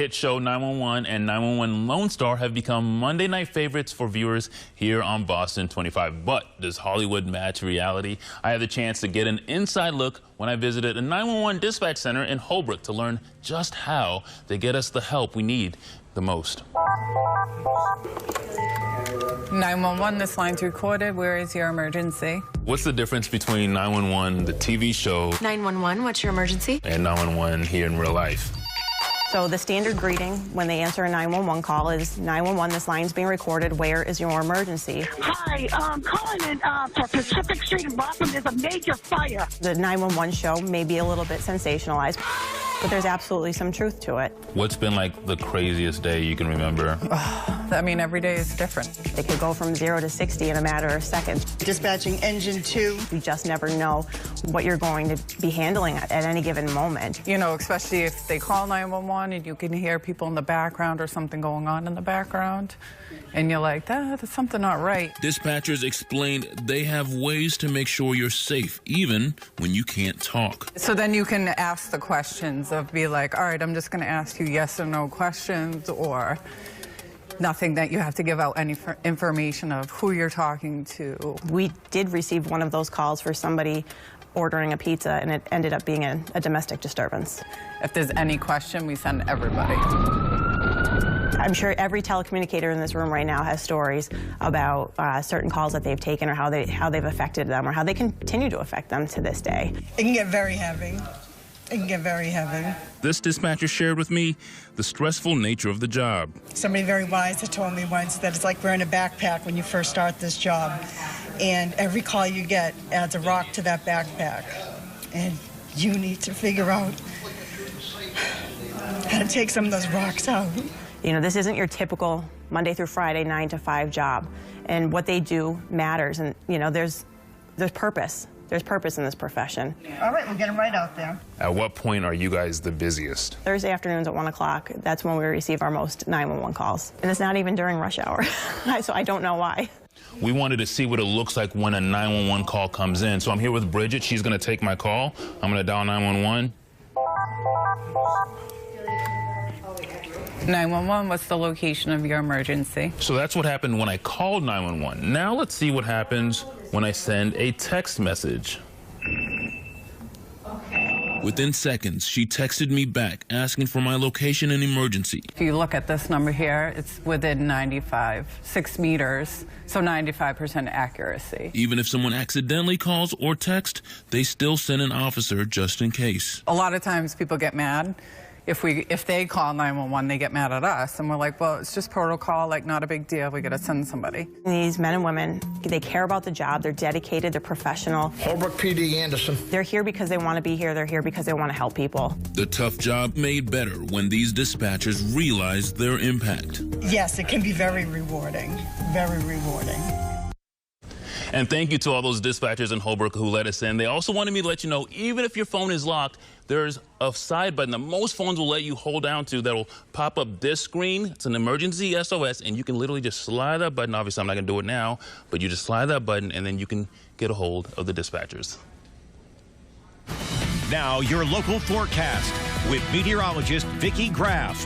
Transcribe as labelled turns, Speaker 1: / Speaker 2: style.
Speaker 1: Hit show 911 and 911 Lone Star have become Monday night favorites for viewers here on Boston 25. But does Hollywood match reality? I had the chance to get an inside look when I visited a 911 dispatch center in Holbrook to learn just how they get us the help we need the most.
Speaker 2: 911, this line's recorded. Where is your emergency?
Speaker 1: What's the difference between 911, the TV show,
Speaker 3: 911, what's your emergency?
Speaker 1: and 911 here in real life?
Speaker 4: So the standard greeting when they answer a 911 call is 911, this line's being recorded. Where is your emergency?
Speaker 5: Hi, calling in for Pacific Street in Boston. There's a major fire.
Speaker 4: The 911 show may be a little bit sensationalized, but there's absolutely some truth to it.
Speaker 1: What's been like the craziest day you can remember?
Speaker 2: I mean, every day is different.
Speaker 4: It could go from 0 to 60 in a matter of seconds.
Speaker 6: Dispatching engine 2.
Speaker 4: You just never know what you're going to be handling at any given moment.
Speaker 2: You know, especially if they call 911 and you can hear people in the background or something going on in the background, and you're like, that's something not right.
Speaker 7: Dispatchers explained they have ways to make sure you're safe, even when you can't talk.
Speaker 2: So then you can ask the questions of be like, all right, I'm just going to ask you yes or no questions, or nothing that you have to give out any information of who you're talking to.
Speaker 4: We did receive one of those calls for somebody ordering a pizza, and it ended up being a domestic disturbance.
Speaker 2: If there's any question, we send everybody.
Speaker 4: I'm sure every telecommunicator in this room right now has stories about certain calls that they've taken, or how they've affected them, or how they continue to affect them to this day.
Speaker 6: It can get very heavy. It can get very heavy.
Speaker 7: This dispatcher shared with me the stressful nature of the job.
Speaker 6: Somebody very wise had told me once that it's like wearing a backpack when you first start this job. And every call you get adds a rock to that backpack. And you need to figure out how to take some of those rocks out.
Speaker 4: You know, this isn't your typical Monday through Friday 9 to 5 job. And what they do matters. And, you know, there's purpose. There's purpose in this profession.
Speaker 6: All right, we'll get them right out there.
Speaker 1: At what point are you guys the busiest?
Speaker 4: Thursday afternoons at 1 o'clock, that's when we receive our most 911 calls. And it's not even during rush hour, so I don't know why.
Speaker 1: We wanted to see what it looks like when a 911 call comes in. So I'm here with Bridget. She's going to take my call. I'm going to dial 911.
Speaker 2: 911, what's the location of your emergency?
Speaker 1: So that's what happened when I called 911. Now let's see what happens when I send a text message.
Speaker 7: Within seconds, she texted me back asking for my location and emergency.
Speaker 2: If you look at this number here, it's within 6 meters, so 95% accuracy.
Speaker 7: Even if someone accidentally calls or texts, they still send an officer just in case.
Speaker 2: A lot of times people get mad. If they call 911, they get mad at us, and we're like, well, it's just protocol, like, not a big deal, we gotta send somebody.
Speaker 4: These men and women, they care about the job, they're dedicated, they're professional.
Speaker 8: Holbrook PD Anderson.
Speaker 4: They're here because they want to be here, they're here because they want to help people.
Speaker 7: The tough job made better when these dispatchers realized their impact.
Speaker 6: Yes, it can be very rewarding. Very rewarding.
Speaker 1: And thank you to all those dispatchers in Holbrook who let us in. They also wanted me to let you know, even if your phone is locked, there's a side button that most phones will let you hold down to that will pop up this screen. It's an emergency SOS, and you can literally just slide that button. Obviously, I'm not going to do it now, but you just slide that button, and then you can get a hold of the dispatchers.
Speaker 9: Now, your local forecast with meteorologist Vicki Graff.